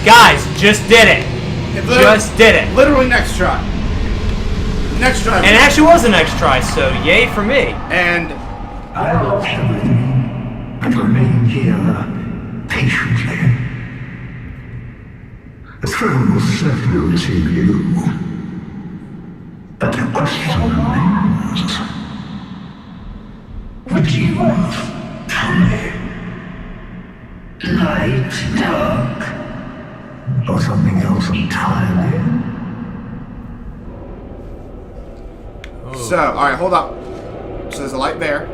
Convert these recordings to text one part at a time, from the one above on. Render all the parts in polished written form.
Guys, just did it. Just did it. Literally next try. Next try. And it actually was the next try, so yay for me. And I lost everything and remain here patiently. The throne will certainly receive you. But the question remains. What do you want? Tell me. Light, dark, or something else entirely? So, alright, hold up. So there's a light there.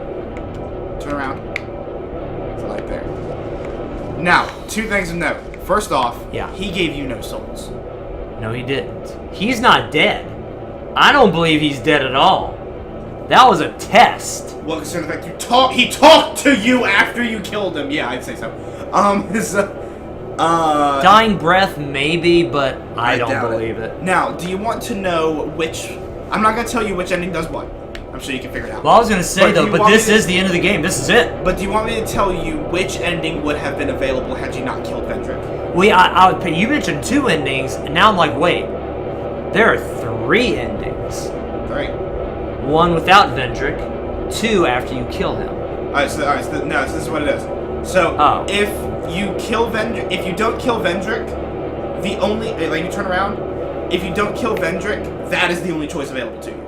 Turn around. There's a light there. Now, two things to note. First off, yeah, he gave you no souls. No, he didn't. He's not dead. I don't believe he's dead at all. That was a test. Well, considering the fact he talked to you after you killed him. Yeah, I'd say so. Dying breath, maybe, but I don't believe it. Now, do you want to know which... I'm not going to tell you which ending does what. I'm sure you can figure it out. Well, I was going to say, but this is the end of the game. This is it. But do you want me to tell you which ending would have been available had you not killed Vendrick? Well, you mentioned 2 endings, and now I'm like, wait. There are 3 endings. 3. 1 without Vendrick, 2 after you kill him. Alright, so this is what it is. So, if you kill Vendrick, if you don't kill Vendrick, the only, like, you turn around, if you don't kill Vendrick, that is the only choice available to you.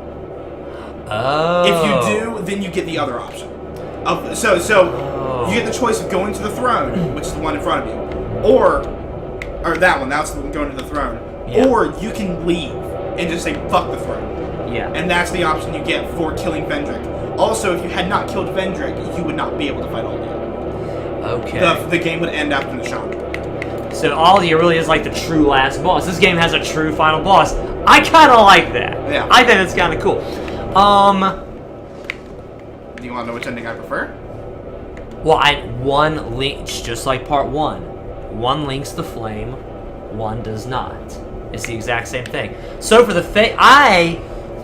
Oh. If you do, then you get the other option. You get the choice of going to the throne, which is the one in front of you, or that one, that's the one going to the throne, or you can leave and just say, fuck the throne. Yeah. And that's the option you get for killing Vendrick. Also, if you had not killed Vendrick, you would not be able to fight Aldia. Okay. The game would end after the shock. So Aldia really is like the true last boss. This game has a true final boss. I kind of like that. Yeah. I think it's kind of cool. Do you want to know which ending I prefer? Well, one links, just like part 1. One links the flame, one does not. It's the exact same thing. So for the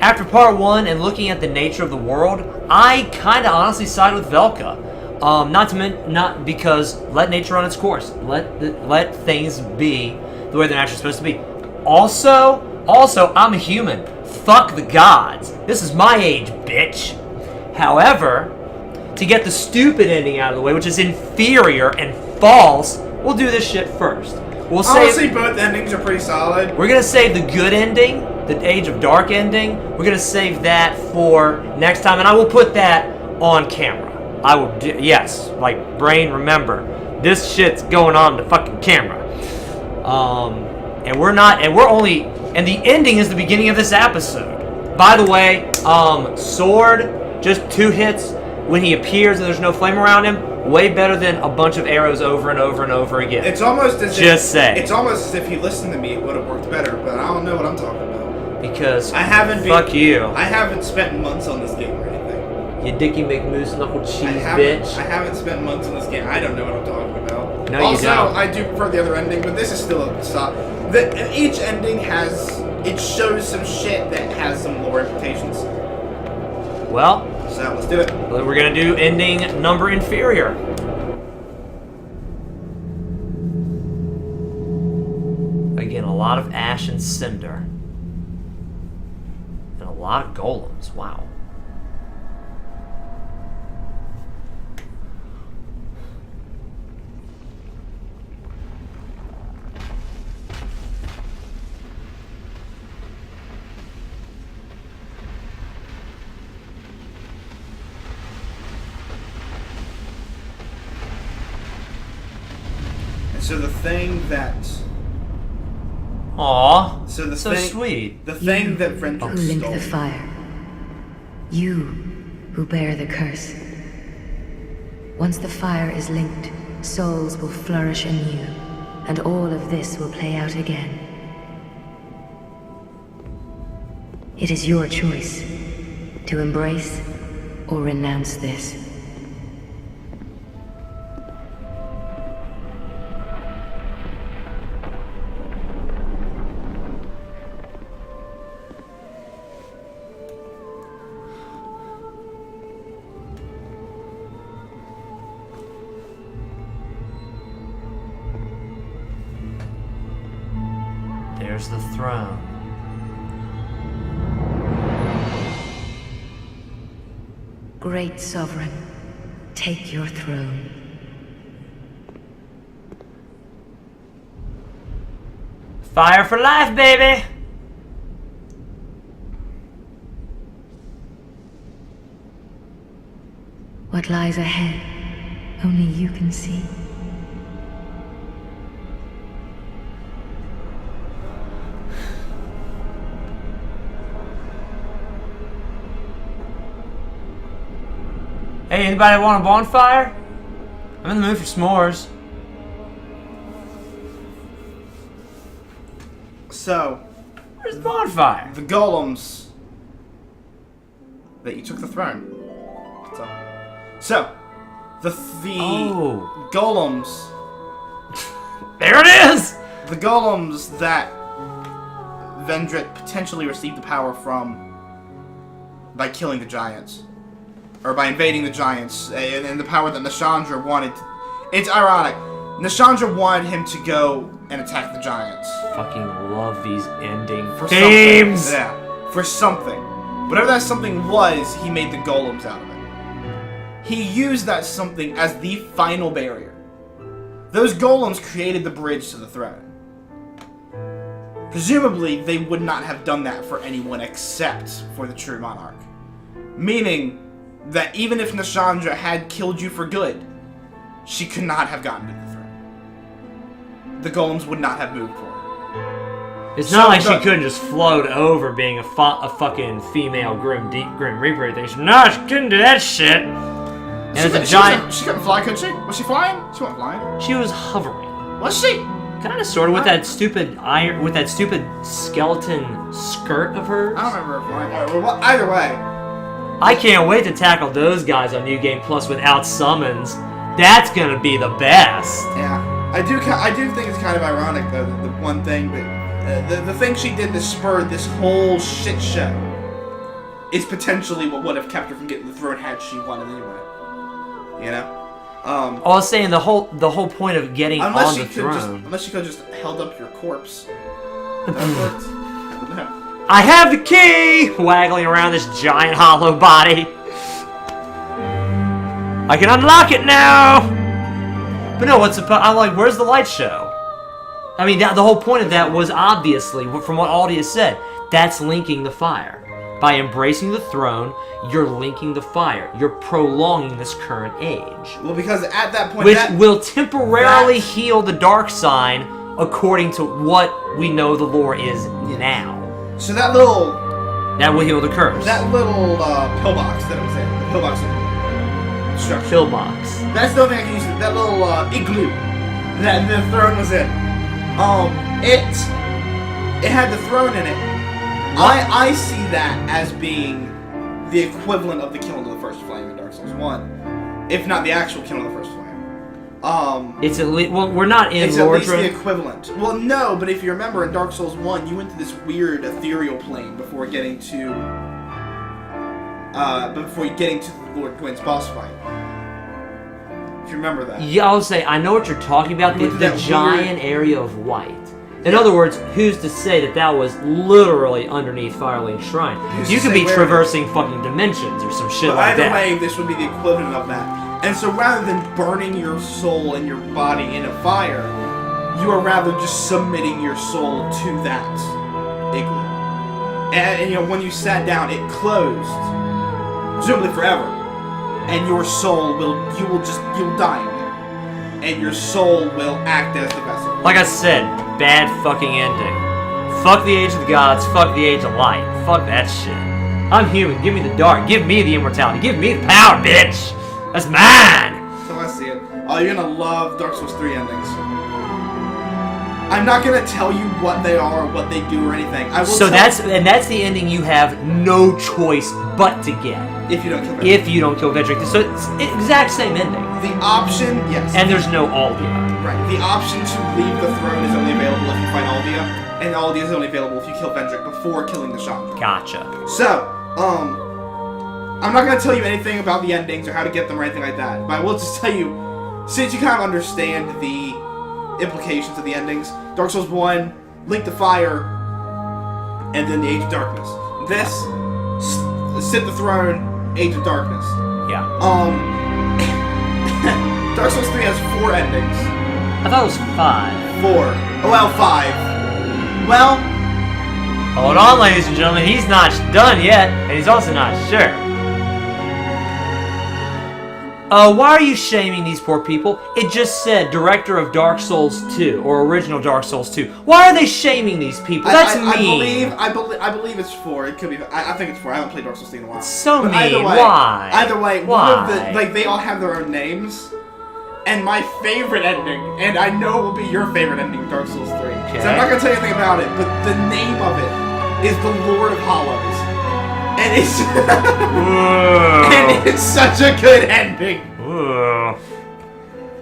after part 1 and looking at the nature of the world, I kind of honestly side with Velka. Not because let nature run its course. Let things be the way they're actually supposed to be. Also, I'm a human. Fuck the gods. This is my age, bitch. However, to get the stupid ending out of the way, which is inferior and false, we'll do this shit first. Honestly, both endings are pretty solid. We're gonna save the good ending, the Age of Dark ending. We're gonna save that for next time, and I will put that on camera. I will, yes, like brain, remember, this shit's going on the fucking camera. And the ending is the beginning of this episode. By the way, sword, just 2 hits when he appears and there's no flame around him, way better than a bunch of arrows over and over and over again. It's almost as It's almost as if you listened to me, it would have worked better, but I don't know what I'm talking about. Because fuck you. I haven't spent months on this game or anything. You dicky McMoose knuckle cheese bitch. I haven't spent months on this game. I don't know what I'm talking about. No, you don't. Also, I do prefer the other ending, but this is still a each ending it shows some shit that has some lore implications. Well, so let's do it. We're gonna do ending number inferior. Again, a lot of ash and cinder. And a lot of golems. Wow. So the thing that... Aww, so sweet. The thing that Vendrick who link stole. the fire. You who bear the curse. Once the fire is linked, souls will flourish anew, and all of this will play out again. It is your choice to embrace or renounce this. There's the throne. Great Sovereign, take your throne. Fire for life, baby! What lies ahead, only you can see. Hey, anybody want a bonfire? I'm in the mood for s'mores. So, Where's the bonfire? the golems that you took the throne. So, the golems. There it is! The golems that Vendrick potentially received the power from by killing the giants. Or by invading the giants. And the power that Nashandra wanted. It's ironic. Nashandra wanted him to go and attack the giants. Fucking love these ending themes! Something. Yeah, for something. Whatever that something was, he made the golems out of it. He used that something as the final barrier. Those golems created the bridge to the throne. Presumably, they would not have done that for anyone except for the true monarch. Meaning that even if Nashandra had killed you for good, she could not have gotten to the throne. The golems would not have moved forward. It's not like she couldn't just float over being a fucking female Grim Reaper or anything. No, she couldn't do that shit. And it's a giant... She couldn't fly, could she? Was she flying? She wasn't flying. She was hovering. Was she? Kind of, sort of, with that stupid skeleton skirt of hers. I don't remember her flying. Alright, well, either way. I can't wait to tackle those guys on New Game Plus without summons. That's gonna be the best. Yeah, I do think it's kind of ironic though. The one thing that the thing she did that spurred this whole shit show is potentially what would have kept her from getting the throne had she wanted anyway. You know. I was saying the whole point of getting on the throne. Unless she could just held up your corpse. That worked. I don't know. I have the key! Waggling around this giant hollow body. I can unlock it now! But no, I'm like, where's the light show? I mean, the whole point of that was obviously, from what Aldi has said, that's linking the fire. By embracing the throne, you're linking the fire. You're prolonging this current age. Well, because at that point... Which will temporarily heal the dark sign according to what we know the lore is now. So that little... That will heal the curse. That little pillbox that it was in. The pillbox structure. Pillbox. That's the only thing I can use. That little igloo that the throne was in. It had the throne in it. I see that as being the equivalent of the killing of the first flame in Dark Souls 1. If not the actual killing of the first flame. It's at least... Well, we're not in It's Lordra. at least the equivalent. Well, no, but if you remember in Dark Souls 1, you went to this weird ethereal plane before getting to... the Lord Gwyn's boss fight. If you remember that. Yeah, I'll say, I know what you're talking about. The giant area of white. In other words, who's to say that was literally underneath Firelink Shrine? You could be traversing fucking dimensions or some shit like that. Either way, this would be the equivalent of that. And so rather than burning your soul and your body in a fire, you are rather just submitting your soul to that igloo. And you know, when you sat down, it closed, presumably forever. And your soul you'll die in there. And your soul will act as the vessel. Like I said, bad fucking ending. Fuck the Age of the Gods, fuck the Age of Light. Fuck that shit. I'm human, give me the dark, give me the immortality, give me the power, bitch! That's mine! So I see it. Oh, you're gonna love Dark Souls 3 endings. I'm not gonna tell you what they are, what they do, or anything. That's the ending you have no choice but to get. If you don't kill Vendrick. If you don't kill Vendrick. So it's the exact same ending. The option, yes. And there's no Aldia. Right. The option to leave the throne is only available if you find Aldia, and Aldia is only available if you kill Vendrick before killing the Chandra. Gotcha. So, I'm not gonna tell you anything about the endings or how to get them or anything like that, but I will just tell you, since you kind of understand the implications of the endings, Dark Souls 1, Link to Fire, and then the Age of Darkness. This, Sit the Throne, Age of Darkness. Yeah. Dark Souls 3 has 4 endings. I thought it was 5. 4. Oh, well, 5. Well... Hold on, ladies and gentlemen. He's not done yet, and he's also not sure. Why are you shaming these poor people? It just said director of Dark Souls 2, or original Dark Souls 2. Why are they shaming these people? That's mean. I believe it's 4. It could be. I think it's 4. I haven't played Dark Souls 3 in a while. It's so but mean. Why? Either way, why? One of the, like, they all have their own names. And my favorite ending, and I know it will be your favorite ending, Dark Souls 3. Okay. So I'm not gonna tell you anything about it, but the name of it is the Lord of Hollows. And it's and it's such a good ending.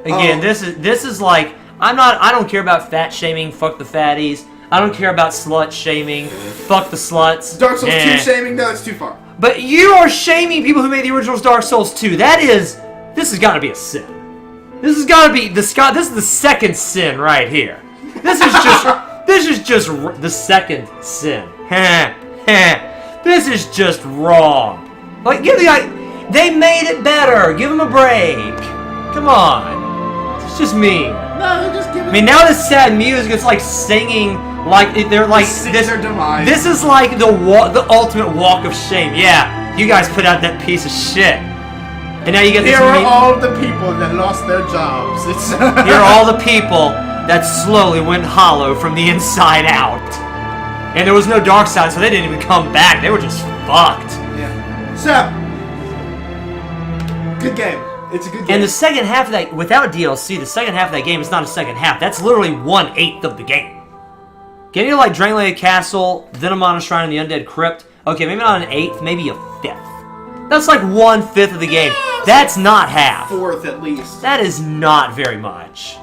Again, this is like I don't care about fat shaming, fuck the fatties. I don't care about slut shaming, fuck the sluts. Dark Souls 2 shaming, no, it's too far. But you are shaming people who made the original Dark Souls 2. This has got to be a sin. This has got to be this is the second sin right here. This is just the second sin. This is just wrong. Like, they made it better. Give them a break. Come on. It's just mean. No, they're just giving. I mean, now this sad music, it's like singing, like they're like this. This is like the ultimate walk of shame. Yeah, you guys put out that piece of shit, and now you get. Here are all the people that lost their jobs. Here are all the people that slowly went hollow from the inside out. And there was no dark side, so they didn't even come back. They were just fucked. Yeah. So, good game. It's a good game. And the second half of that, without DLC, the second half of that game is not a second half. That's literally 1/8 of the game. Getting to like Drangleic Castle, then a Mana Shrine in the Undead Crypt. Okay, maybe not an 1/8, maybe a 5th. That's like 1/5 of the game. That's not half. 1/4 at least. That is not very much.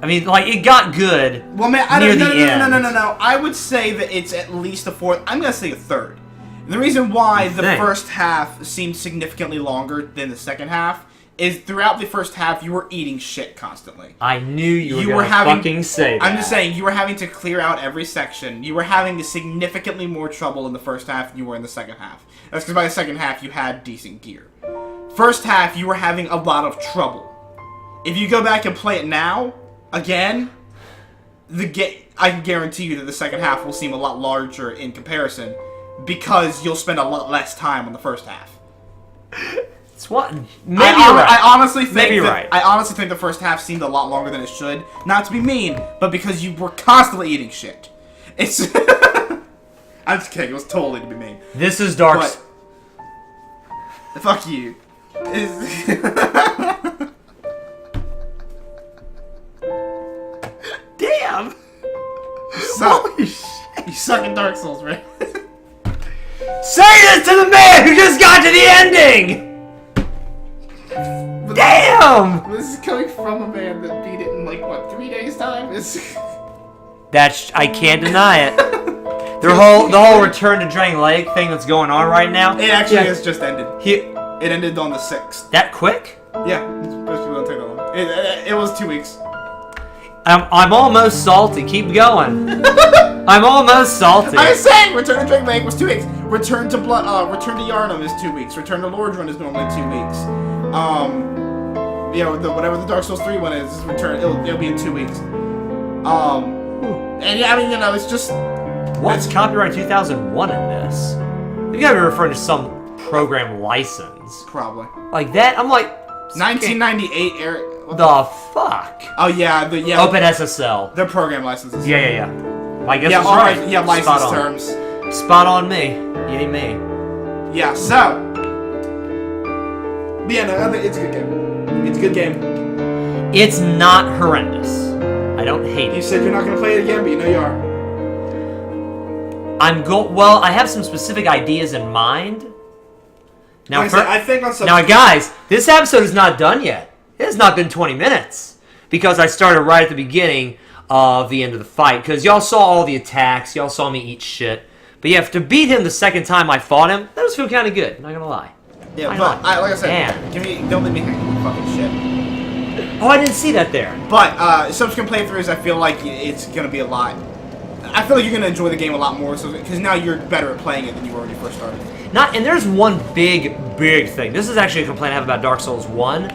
I mean, like, it got good. Well, man, no. I would say that it's at least a 4th. I'm gonna say a 1/3. And the reason why the first half seemed significantly longer than the second half is throughout the first half you were eating shit constantly. I knew you were gonna fucking say that. I'm just saying, you were having to clear out every section. You were having significantly more trouble in the first half than you were in the second half. That's because by the second half you had decent gear. First half you were having a lot of trouble. If you go back and play it now, again, I can guarantee you that the second half will seem a lot larger in comparison because you'll spend a lot less time on the first half. It's what? Maybe you're right. I honestly think maybe you're right. I honestly think the first half seemed a lot longer than it should. Not to be mean, but because you were constantly eating shit. It's. I'm just kidding. It was totally to be mean. This is dark. But, fuck you. Damn! Holy shit. You suck in Dark Souls, right? Say this to the man who just got to the ending! Damn! This is coming from a man that beat it in, like, what, 3 days' time? I can't deny it. The whole Return to Drangleic thing that's going on right now. It actually has just ended. It ended on the 6th. That quick? Yeah, it's supposed to take that long. It was 2 weeks. I'm almost salty. Keep going. I'm almost salty. I was saying Return to Drangleic was 2 weeks. Return to Yharnam is 2 weeks. Return to Lordran is normally 2 weeks. Whatever the Dark Souls 3 one is Return. It'll be in 2 weeks. And yeah, I mean, it's just. What's copyright 2001 in this? You gotta be referring to some program license. Probably. Like that? I'm like. 1998 Eric. The fuck? Oh yeah, Open SSL. Their program licenses. Yeah. I guess it's right. Yeah, license terms. Spot on me. Yay me. Yeah, so. Yeah, no, I think it's a good game. It's a good game. It's not horrendous. I don't hate it. You said you're not gonna play it again, but you know you are. Well, I have some specific ideas in mind. Now, I think on some. Now, guys, this episode is not done yet. It has not been 20 minutes because I started right at the beginning of the end of the fight. Because y'all saw all the attacks, y'all saw me eat shit. But yeah, to beat him the second time I fought him, that was feel kind of good. Not gonna lie. Yeah, but like I said, don't let me hang with fucking shit. Oh, I didn't see that there. But subsequent playthroughs, I feel like it's gonna be a lot I feel like you're gonna enjoy the game a lot more, because now you're better at playing it than you were when you first started. And there's one big thing. This is actually a complaint I have about Dark Souls 1.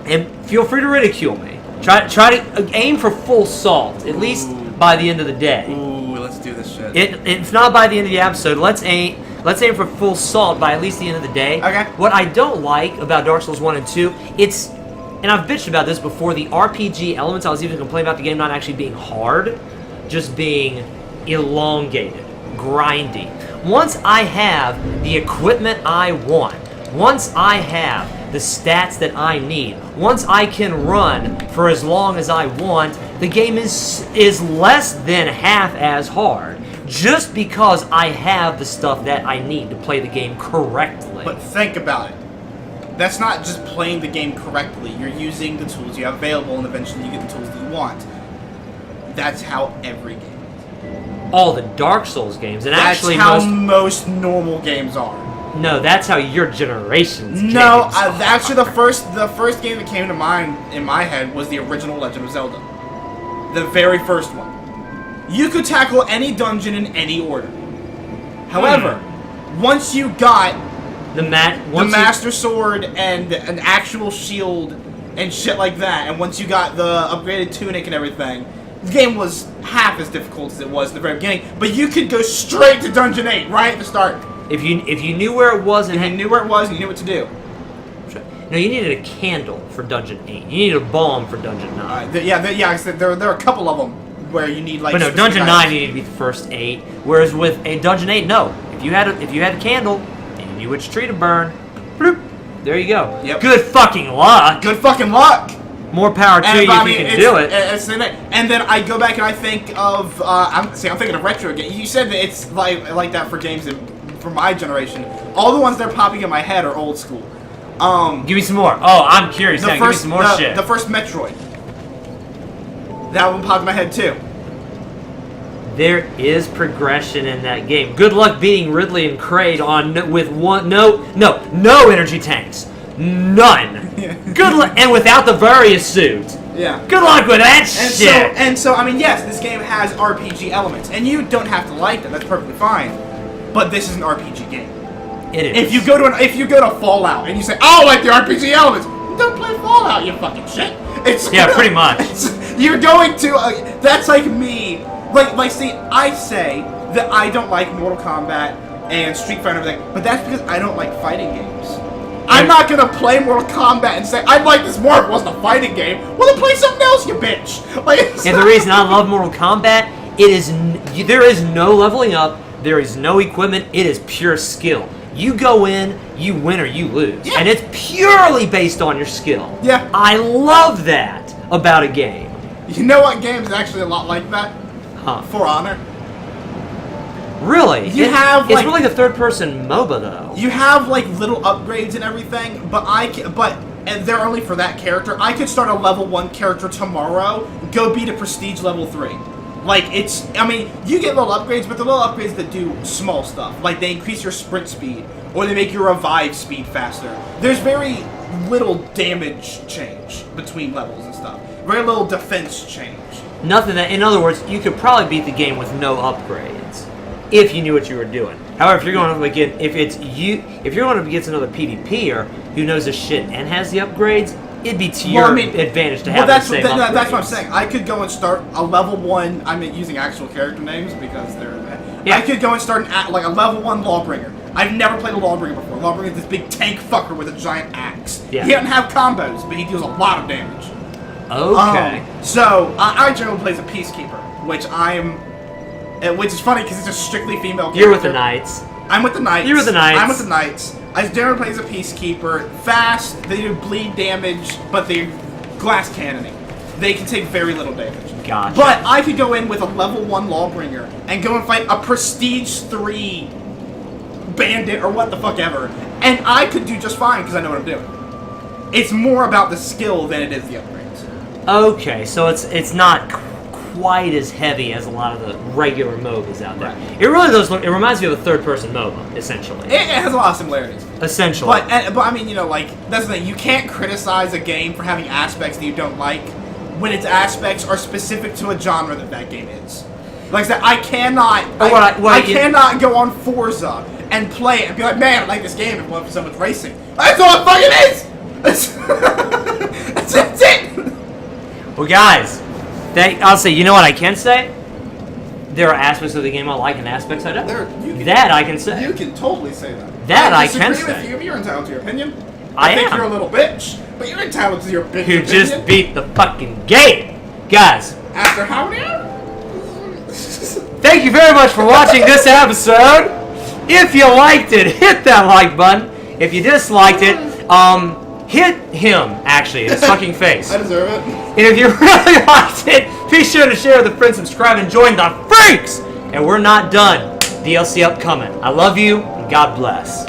And feel free to ridicule me. Try to aim for full salt, at least by the end of the day. Ooh, let's do this shit. If not by the end of the episode, let's aim for full salt by at least the end of the day. Okay. What I don't like about Dark Souls 1 and 2, and I've bitched about this before, the RPG elements. I was even complaining about the game not actually being hard, just being elongated, grindy. Once I have the equipment I want, once I have the stats that I need, once I can run for as long as I want, the game is less than half as hard, just because I have the stuff that I need to play the game correctly. But think about it. That's not just playing the game correctly. You're using the tools you have available, and eventually you get the tools that you want. That's how every game is. All the Dark Souls games, and that's actually how most normal games are. No, that's how your generation's games actually the first game that came to mind in my head was the original Legend of Zelda. The very first one. You could tackle any dungeon in any order. However, once you got the Master Sword and an actual shield and shit like that, and once you got the upgraded tunic and everything, the game was half as difficult as it was in the very beginning, but you could go straight to Dungeon 8 right at the start. If you knew where it was, and you knew where it was, and you knew what to do. No, you needed a candle for Dungeon 8. You needed a bomb for Dungeon 9. There are a couple of them where you need like. But no, Dungeon 9 you need to be the first 8. Whereas with a Dungeon 8, no. If you had a candle and you knew which tree to burn, bloop, there you go. Yep. Good fucking luck. Good fucking luck. More power to you if you can do it. And then I go back and I think of I'm thinking of retro games. You said that it's like that for games for my generation. All the ones that are popping in my head are old school. Give me some more. Oh, I'm curious. Give me some more shit. The first Metroid. That one popped in my head too. There is progression in that game. Good luck beating Ridley and Kraid with no energy tanks. None. Yeah. Good luck, and without the various suit. Yeah. Good luck with that shit. So I mean, yes, this game has RPG elements, and you don't have to like them. That's perfectly fine. But this is an RPG game. It is. If you go to Fallout and you say, "Oh, I like the RPG elements," don't play Fallout, you fucking shit. Pretty much. You're going to. That's like me. See, I say that I don't like Mortal Kombat and Street Fighter and everything, but that's because I don't like fighting games. I'm not gonna play Mortal Kombat and say I'd like this more if it wasn't a fighting game. Well, then play something else, you bitch. And the reason I love Mortal Kombat, there is no leveling up, there is no equipment, it is pure skill. You go in, you win or you lose, and it's purely based on your skill. Yeah, I love that about a game. You know what game is actually a lot like that? Huh? For Honor. Really? It's more like a third-person MOBA, though. You have like little upgrades and everything, but and they're only for that character. I could start a level 1 character tomorrow, go beat a prestige level 3. You get little upgrades, but the little upgrades that do small stuff, like they increase your sprint speed or they make your revive speed faster. There's very little damage change between levels and stuff. Very little defense change. Nothing that, in other words, you could probably beat the game with no upgrades if you knew what you were doing. However, if you're going up against if you're going up against another PvPer who knows his shit and has the upgrades, it'd be to your advantage to have the same upgrades. That's what I'm saying. I could go and start a level 1. I'm using actual character names because they're. Yeah. I could go and start a level 1 Lawbringer. I've never played a Lawbringer before. Lawbringer is this big tank fucker with a giant axe. Yeah. He doesn't have combos, but he deals a lot of damage. Okay. So I generally play as a Peacekeeper, which is funny because it's a strictly female character. You're with the Knights. I'm with the Knights. You're with the Knights. I'm with the Knights. I generally play as a Peacekeeper. Fast, they do bleed damage, but they're glass cannoning. They can take very little damage. Gotcha. But I could go in with a level 1 Lawbringer and go and fight a Prestige 3 bandit or what the fuck ever, and I could do just fine because I know what I'm doing. It's more about the skill than it is the upgrades. Okay, so it's not quite as heavy as a lot of the regular MOBAs out there. Right. It really does look. It reminds me of a third-person MOBA, essentially. It has a lot of similarities. Essentially. But I mean, that's the thing. You can't criticize a game for having aspects that you don't like when its aspects are specific to a genre that game is. Like I said, I cannot, I cannot go on Forza and play it and be like, man, I like this game and play for so much racing. That's all it fucking is! That's it! Well, guys, I'll say, you know what I can say? There are aspects of the game I like and aspects I don't. That I can say. You can totally say that. That I can disagree say. with you. You're entitled to your opinion. I think am. you're a little bitch, but you're entitled to your bitch You opinion. just beat the fucking game! Guys. After how many hours? Thank you very much for watching this episode. If you liked it, hit that like button. If you disliked it, hit him, actually, in his fucking face. I deserve it. And if you really liked it, be sure to share with a friend, subscribe, and join the freaks! And we're not done. DLC upcoming. I love you, and God bless.